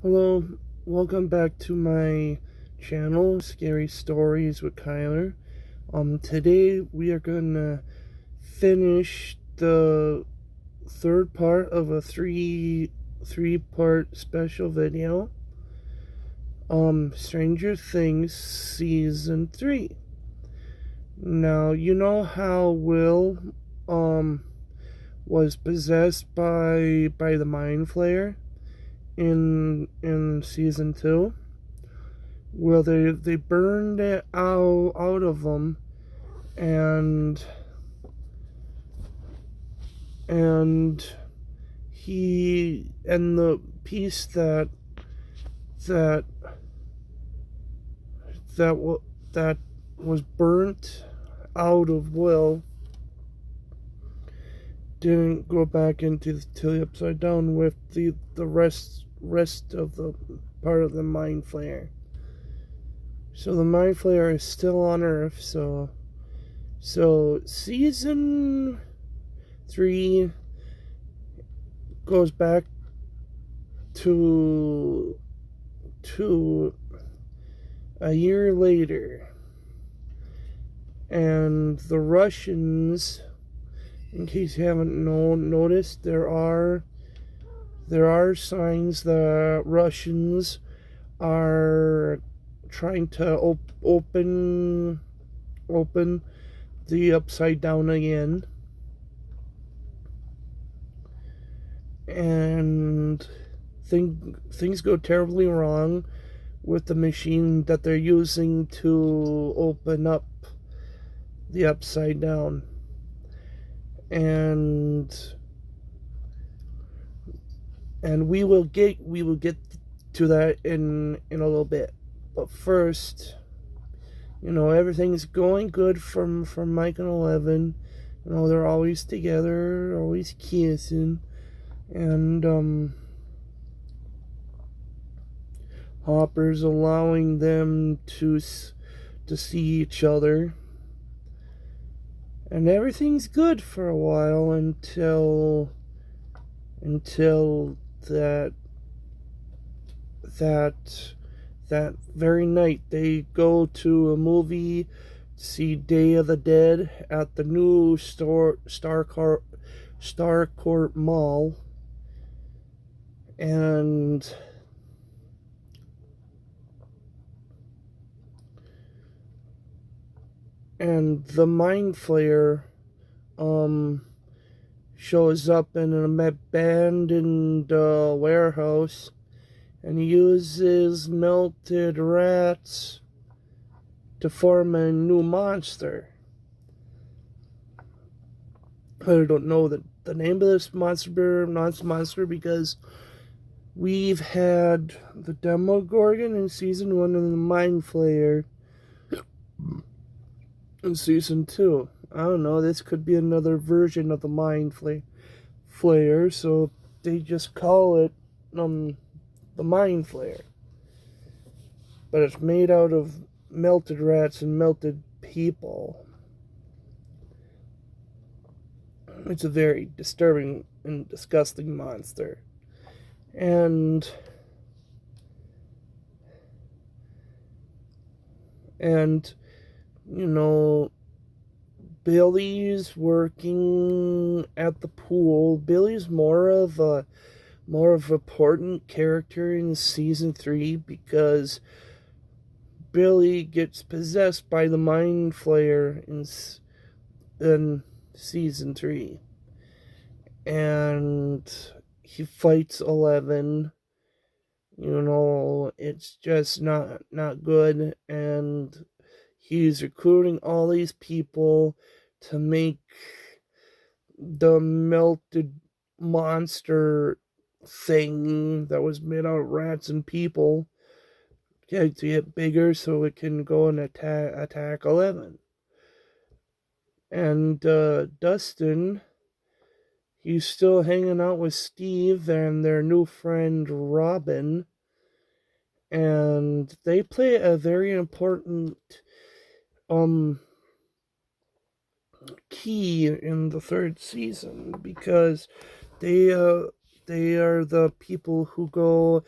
Hello, welcome back to my channel, Scary Stories with Kyler. Today we are gonna finish the third part of a three-part special video. Stranger Things Season 3. Now, you know how Will, was possessed by the Mind Flayer in Season 2? Well, they burned it out of him, and the piece that that was burnt out of Will didn't go back into the Upside Down with the rest of the part of the Mind Flayer. So the Mind Flayer is still on Earth. So Season 3 goes back to a year later, and the Russians, in case you haven't noticed, there are signs that Russians are trying to open the Upside Down again, and things go terribly wrong with the machine that they're using to open up the Upside Down. And we will get to that in a little bit. But first, everything's going good from Mike and Eleven. They're always together, always kissing, and Hopper's allowing them to see each other, and everything's good for a while until that very night they go to a movie to see Day of the Dead at the new Starcourt Mall, and the Mind Flayer shows up in an abandoned warehouse and uses melted rats to form a new monster. I don't know the name of this monster because we've had the Demogorgon in Season 1 and the Mind Flayer in Season 2. I don't know, this could be another version of the Mind Flayer, so they just call it the Mind Flayer. But it's made out of melted rats and melted people. It's a very disturbing and disgusting monster. And Billy's working at the pool. Billy's more of an important character in Season 3 because Billy gets possessed by the Mind Flayer in Season 3. And he fights 11. It's just not good, and he's recruiting all these people to make the melted monster thing that was made out of rats and people to get bigger so it can go and attack 11. And Dustin, he's still hanging out with Steve and their new friend Robin, and they play a very important key in the third season because they are the people who go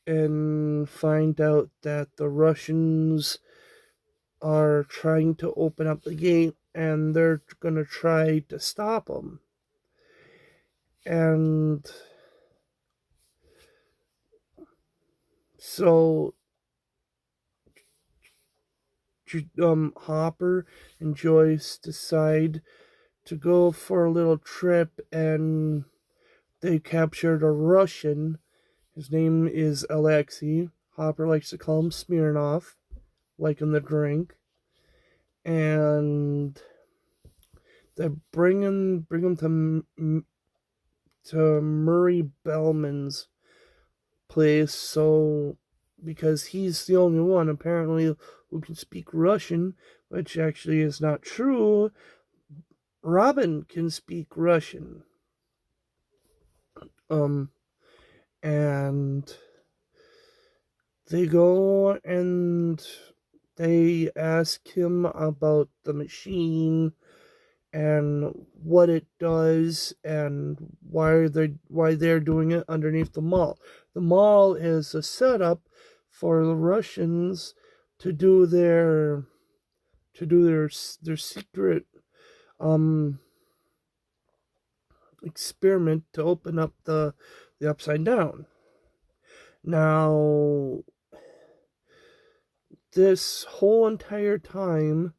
and find out that the Russians are trying to open up the gate and they're gonna try to stop them. And so Hopper and Joyce decide to go for a little trip, and they captured a Russian. His name is Alexei. Hopper likes to call him Smirnov, like in the drink. And they bring him to Murray Bellman's place, so because he's the only one apparently who can speak Russian, which actually is not true. Robin can speak Russian. And they go and they ask him about the machine and what it does and why they're doing it underneath the mall. The mall is a setup for the Russians to do their secret experiment to open up the Upside Down. Now, this whole entire time,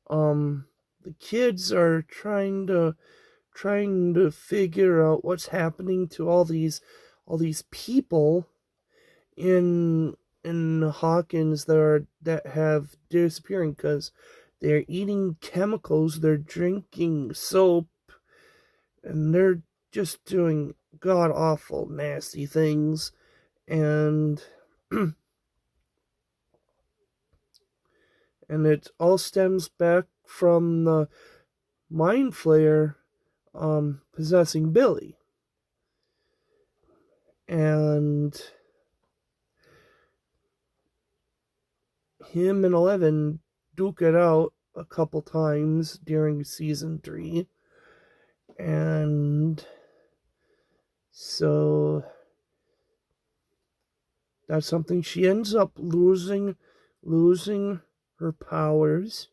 the kids are trying to figure out what's happening to all these people in Hawkins that have disappearing, because they're eating chemicals, they're drinking soap, and they're just doing god awful nasty things. And and it all stems back from the Mind Flayer possessing Billy. And him and Eleven duke it out a couple times during season 3. And so that's something. She ends up losing her powers.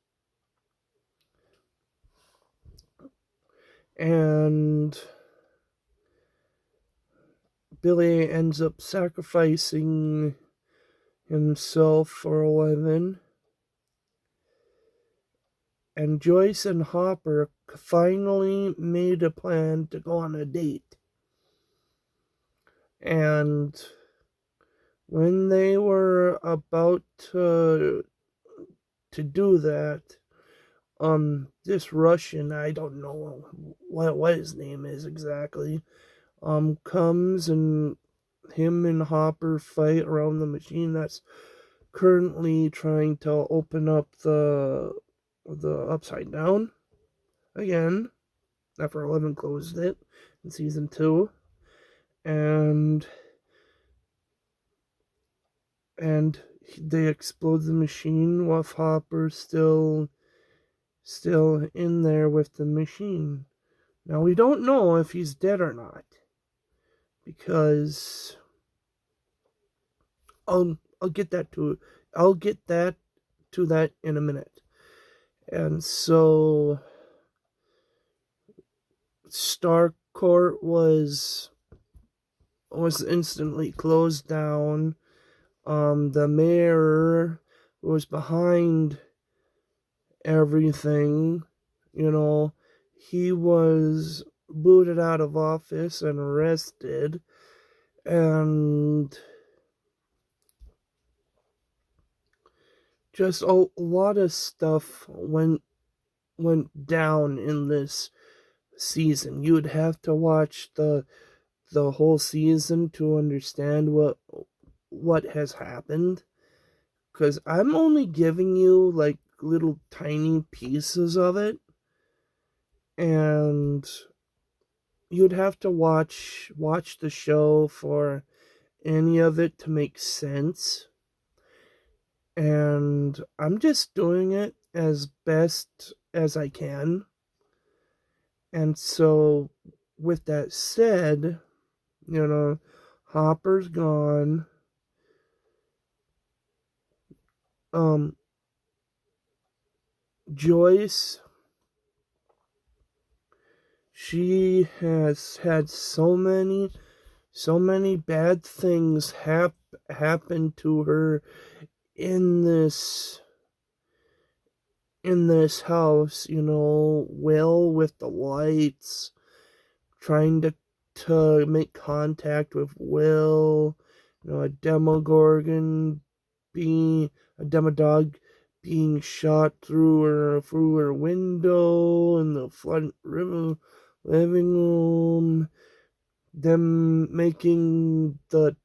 And Billy ends up sacrificing himself for Eleven. And Joyce and Hopper finally made a plan to go on a date. And when they were about to do that, this Russian, I don't know what his name is exactly, comes, and him and Hopper fight around the machine that's currently trying to open up the Upside Down again, after 11 closed it in season 2. And they explode the machine with Hopper still in there with the machine. Now, we don't know if he's dead or not, because I'll get that to that in a minute. And so Starcourt was instantly closed down. The mayor was behind everything, he was booted out of office and arrested, and just a lot of stuff went down in this season. You would have to watch the whole season to understand what has happened, because I'm only giving you like little tiny pieces of it, and you'd have to watch the show for any of it to make sense. And I'm just doing it as best as I can. And so, with that said, Hopper's gone. Joyce, she has had so many bad things happen to her in this house, Will with the lights, trying to make contact with Will, a Demogorgon a Demodog being shot through her window in the front living room, them making the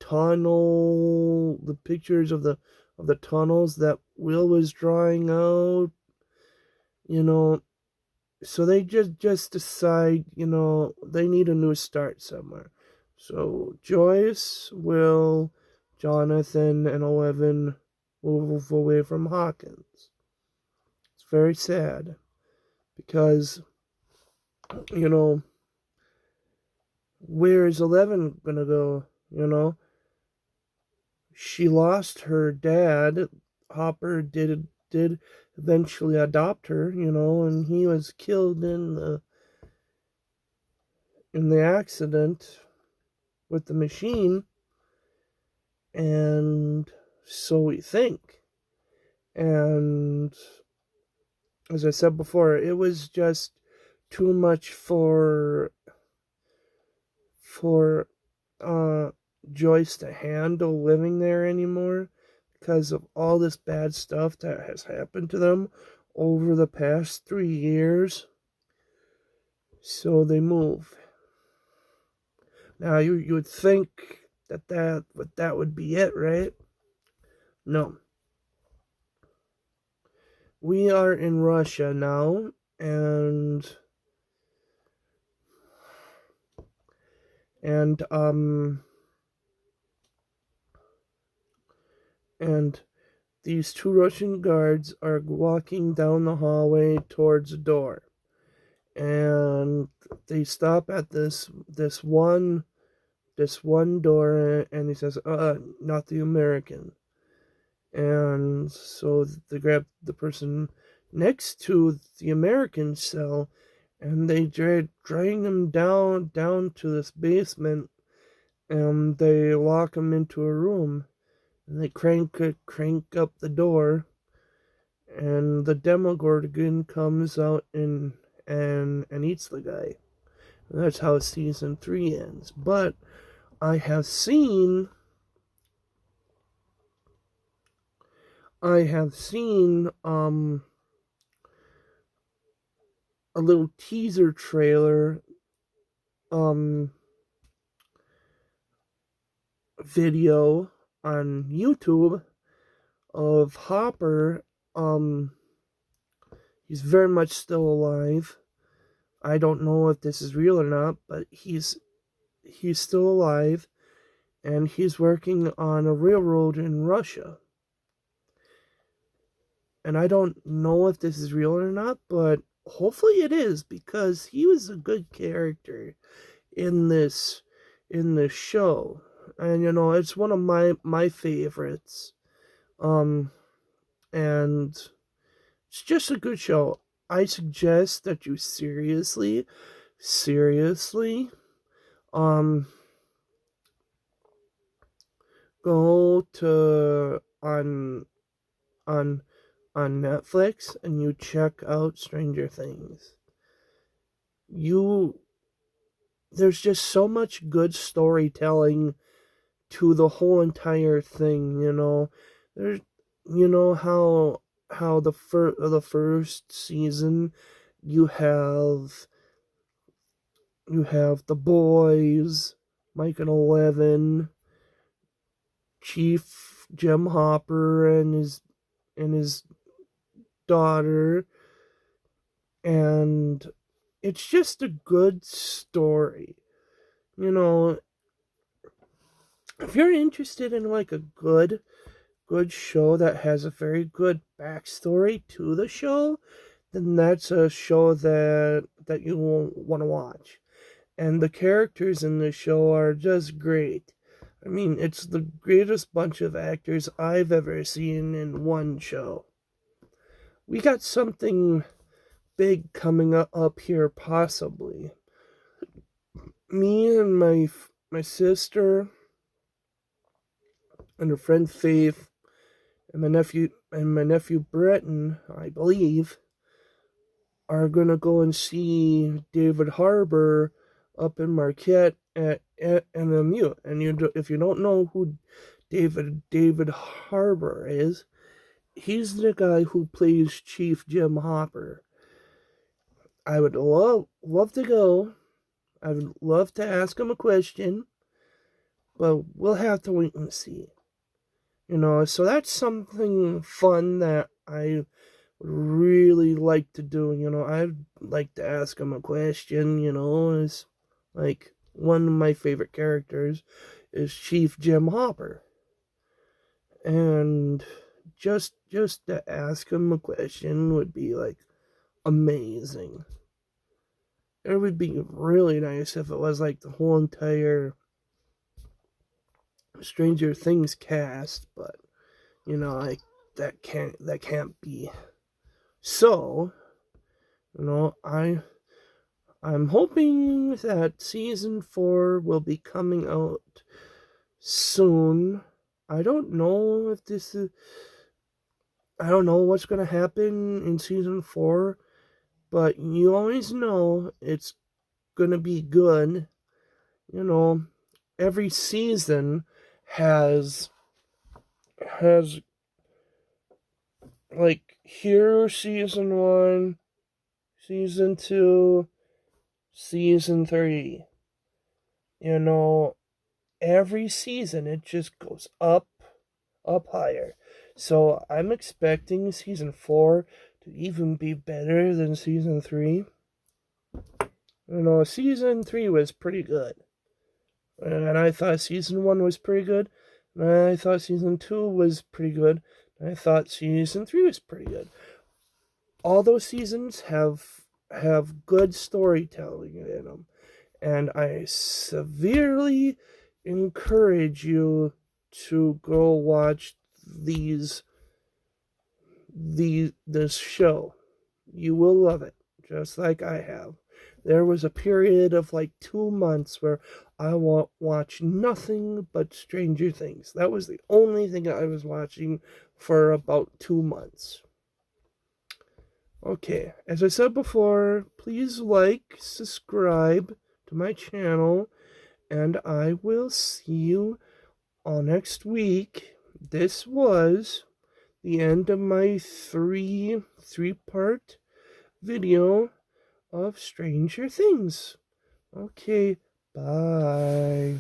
pictures of the tunnels that Will was drawing out, so they just decide, they need a new start somewhere. So Joyce, Will, Jonathan, and Eleven move away from Hawkins. It's very sad because, where is 11 gonna go? She lost her dad. Hopper did eventually adopt her, and he was killed in the accident with the machine, and so we think. And as I said before, it was just too much for Joyce to handle living there anymore because of all this bad stuff that has happened to them over the past 3 years. So they move. Now you would think that would be it, right? No. We are in Russia now, and these 2 Russian guards are walking down the hallway towards a door, and they stop at this one door, and he says, not the American. And so they grab the person next to the American cell, and they drag them down to this basement, and they lock him into a room, and they crank up the door, and the Demogorgon comes out and eats the guy. And that's how season 3 ends. But I have seen a little teaser trailer video on YouTube of Hopper. He's very much still alive. I don't know if this is real or not, but he's still alive, and he's working on a railroad in Russia. And I don't know if this is real or not, but hopefully it is, because he was a good character in this show. And it's one of my favorites. And it's just a good show. I suggest that you seriously go to on Netflix and you check out Stranger Things. There's just so much good storytelling to the whole entire thing, There's how the first season you have the boys, Mike and 11, Chief Jim Hopper and his daughter, and it's just a good story. If you're interested in like a good show that has a very good backstory to the show, then that's a show that you will want to watch. And the characters in the show are just great. I mean, it's the greatest bunch of actors I've ever seen in one show. We got something big coming up here, possibly. Me and my sister and her friend Faith and my nephew Breton, I believe, are gonna go and see David Harbour up in Marquette at NMU. And if you don't know who David Harbour is, he's the guy who plays Chief Jim Hopper. I would love to go. I would love to ask him a question, but we'll have to wait and see. So that's something fun that I really like to do. I'd like to ask him a question. Is like one of my favorite characters is Chief Jim Hopper, and just to ask him a question would be like amazing. It would be really nice if it was like the whole entire Stranger Things cast, but like that can't be. So, I'm hoping that season 4 will be coming out soon. I don't know if this is I don't know what's going to happen in season 4, but you always know it's going to be good. Every season has like here season 1, season 2, season 3. Every season it just goes up higher. So I'm expecting season 4 to even be better than season 3. Season 3 was pretty good. And I thought season 1 was pretty good. And I thought season 2 was pretty good. And I thought season 3 was pretty good. All those seasons have good storytelling in them. And I severely encourage you to go watch this show. You will love it, just like I have. There was a period of like 2 months where I watch nothing but Stranger Things. That was the only thing I was watching for about 2 months. Okay, as I said before, please like, subscribe to my channel, and I will see you all next week. This was the end of my three-part video of Stranger Things. Okay, bye.